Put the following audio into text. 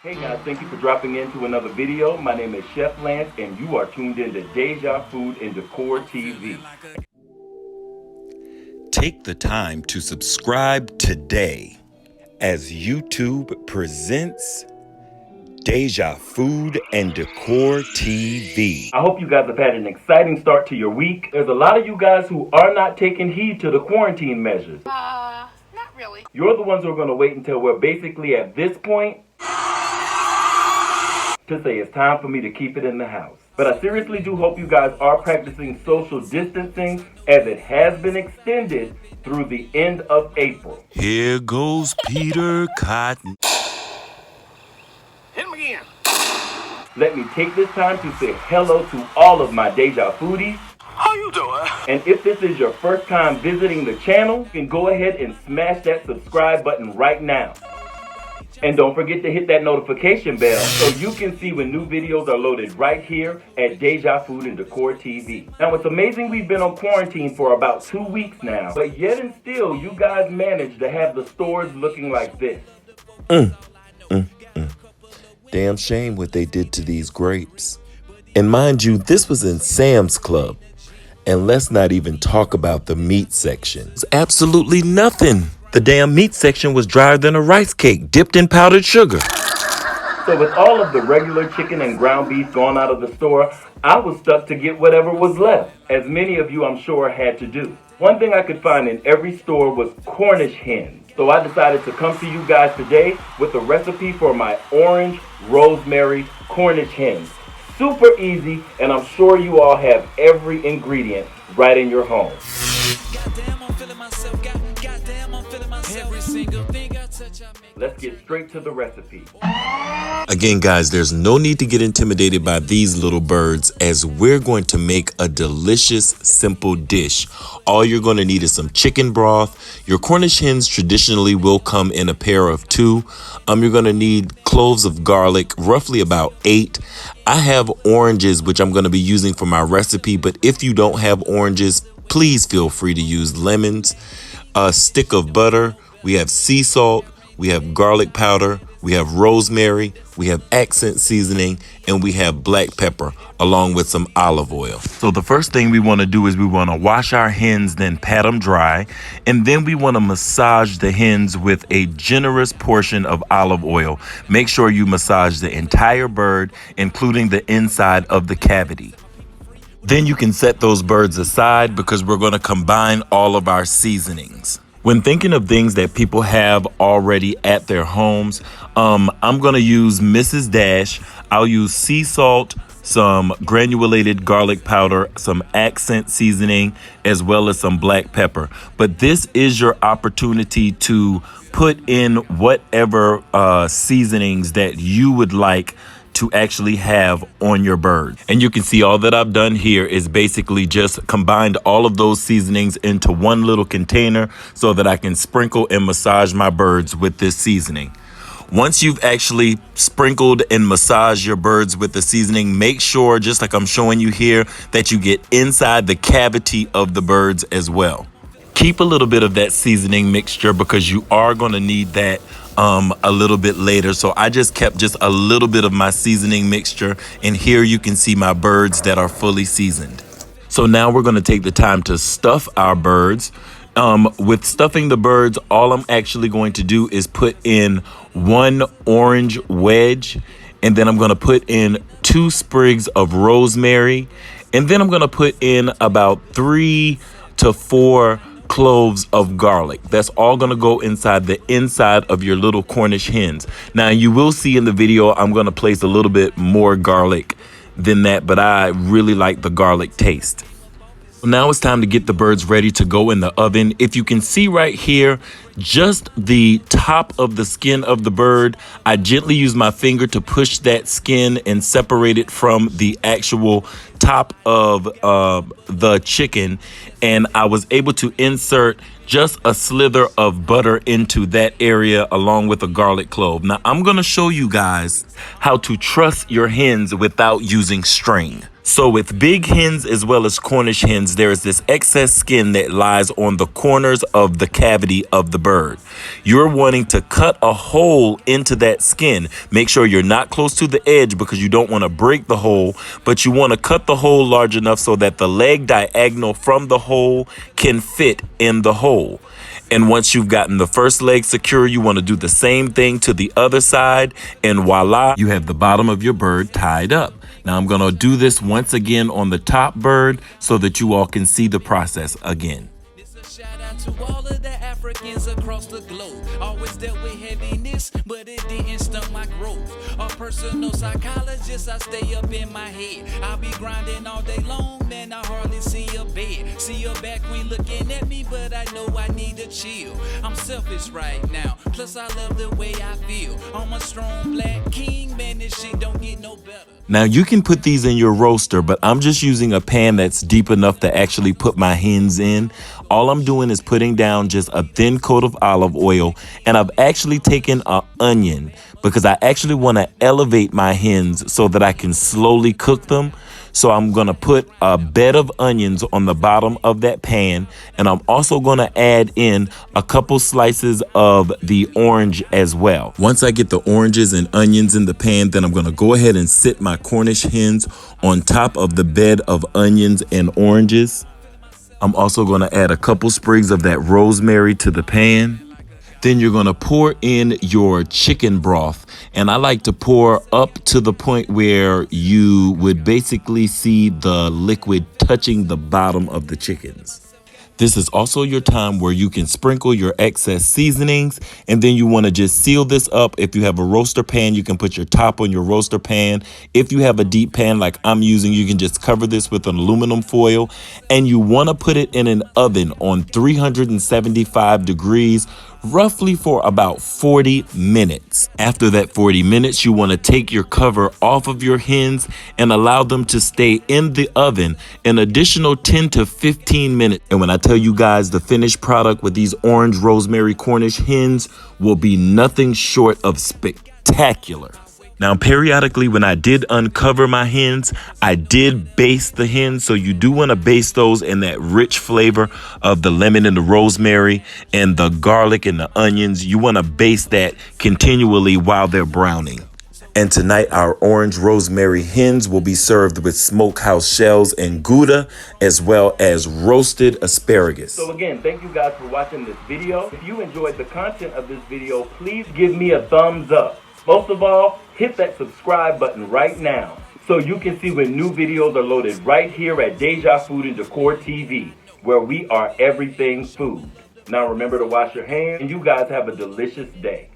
Hey guys, thank you for dropping into another video. My name is Chef Lance and you are tuned in to Deja Food and Decor TV. Take the time to subscribe today as YouTube presents Deja Food and Decor TV. I hope you guys have had an exciting start to your week. There's a lot of you guys who are not taking heed to the quarantine measures. Not really. You're the ones who are going to wait until we're basically at this point to say it's time for me to keep it in the house. But I seriously do hope you guys are practicing social distancing as it has been extended through the end of April. Here goes Peter Cotton. Hit him again. Let me take this time to say hello to all of my Deja Foodies. How you doing? And if this is your first time visiting the channel, you can go ahead and smash that subscribe button right now. And don't forget to hit that notification bell so you can see when new videos are loaded right here at Deja Food and Decor TV. Now, it's amazing we've been on quarantine for about 2 weeks now, but yet and still, you guys managed to have the stores looking like this. Damn shame what they did to these grapes. And mind you, this was in Sam's Club. And let's not even talk about the meat section. It's absolutely nothing. The damn meat section was drier than a rice cake dipped in powdered sugar. So with all of the regular chicken and ground beef gone out of the store, I was stuck to get whatever was left, as many of you I'm sure had to do. One thing I could find in every store was Cornish hens. So I decided to come to you guys today with a recipe for my orange rosemary Cornish hens. Super easy, and I'm sure you all have every ingredient right in your home. Let's get straight to the recipe. Again, guys, there's no need to get intimidated by these little birds as we're going to make a delicious, simple dish. All you're going to need is some chicken broth. Your Cornish hens traditionally will come in a pair of 2. You're going to need cloves of garlic, roughly about 8. I have oranges, which I'm going to be using for my recipe, but if you don't have oranges, please feel free to use lemons. A stick of butter. We have sea salt. We have garlic powder, we have rosemary, we have accent seasoning, and we have black pepper, along with some olive oil. So the first thing we want to do is we want to wash our hens, then pat them dry, and then we want to massage the hens with a generous portion of olive oil. Make sure you massage the entire bird, including the inside of the cavity. Then you can set those birds aside because we're going to combine all of our seasonings. When thinking of things that people have already at their homes, I'm going to use Mrs. Dash. I'll use sea salt, some granulated garlic powder, some accent seasoning, as well as some black pepper. But this is your opportunity to put in whatever seasonings that you would like to actually have on your bird. And you can see all that I've done here is basically just combined all of those seasonings into one little container so that I can sprinkle and massage my birds with this seasoning. Once you've actually sprinkled and massaged your birds with the seasoning, make sure, just like I'm showing you here, that you get inside the cavity of the birds as well. Keep a little bit of that seasoning mixture because you are going to need that a little bit later. So I just kept just a little bit of my seasoning mixture, and here you can see my birds that are fully seasoned. So now we're going to take the time to stuff our birds. With stuffing the birds, all I'm actually going to do is put in 1 orange wedge, and then I'm going to put in 2 sprigs of rosemary, and then I'm going to put in about 3 to 4 cloves of garlic. That's all going to go inside the inside of your little Cornish hens. Now you will see in the video I'm going to place a little bit more garlic than that, but I really like the garlic taste. Now it's time to get the birds ready to go in the oven. If you can see right here, just the top of the skin of the bird, I gently use my finger to push that skin and separate it from the actual top of the chicken. And I was able to insert just a slither of butter into that area along with a garlic clove. Now I'm going to show you guys how to truss your hens without using string. So with big hens as well as Cornish hens, there is this excess skin that lies on the corners of the cavity of the bird. You're wanting to cut a hole into that skin. Make sure you're not close to the edge because you don't want to break the hole, but you want to cut the hole large enough so that the leg diagonal from the hole can fit in the hole. And once you've gotten the first leg secure, you want to do the same thing to the other side, and voila, you have the bottom of your bird tied up. Now I'm going to do this once again on the top bird so that you all can see the process again. Shout out to all of the Africans across the globe. Always dealt with heaviness, but it didn't stunt my growth. A personal psychologist, I stay up in my head. I'll be grinding all day long, man, I hardly see a bed. See a back queen looking at me, but I know I need to chill. I'm selfish right now, plus I love the way I feel. I'm a strong black king, man, this shit don't get no better. Now you can put these in your roaster, but I'm just using a pan that's deep enough to actually put my hens in. All I'm doing is putting down just a thin coat of olive oil, and I've actually taken an onion because I actually want to elevate my hens so that I can slowly cook them. So I'm going to put a bed of onions on the bottom of that pan, and I'm also going to add in a couple slices of the orange as well. Once I get the oranges and onions in the pan, then I'm going to go ahead and sit my Cornish hens on top of the bed of onions and oranges. I'm also going to add a couple sprigs of that rosemary to the pan. Then you're going to pour in your chicken broth. And I like to pour up to the point where you would basically see the liquid touching the bottom of the chickens. This is also your time where you can sprinkle your excess seasonings, and then you want to just seal this up. If you have a roaster pan, you can put your top on your roaster pan. If you have a deep pan like I'm using, you can just cover this with an aluminum foil, and you want to put it in an oven on 375 degrees roughly for about 40 minutes. After that 40 minutes, you want to take your cover off of your hens and allow them to stay in the oven an additional 10 to 15 minutes. And when I tell you guys, the finished product with these orange rosemary Cornish hens will be nothing short of spectacular. Now, periodically, when I did uncover my hens, I did baste the hens. So you do want to baste those in that rich flavor of the lemon and the rosemary and the garlic and the onions. You want to baste that continually while they're browning. And tonight, our orange rosemary hens will be served with smokehouse shells and Gouda, as well as roasted asparagus. So again, thank you guys for watching this video. If you enjoyed the content of this video, please give me a thumbs up. Most of all, hit that subscribe button right now so you can see when new videos are loaded right here at dejafoodanddecor TV, where we are everything food. Now remember to wash your hands, and you guys have a delicious day.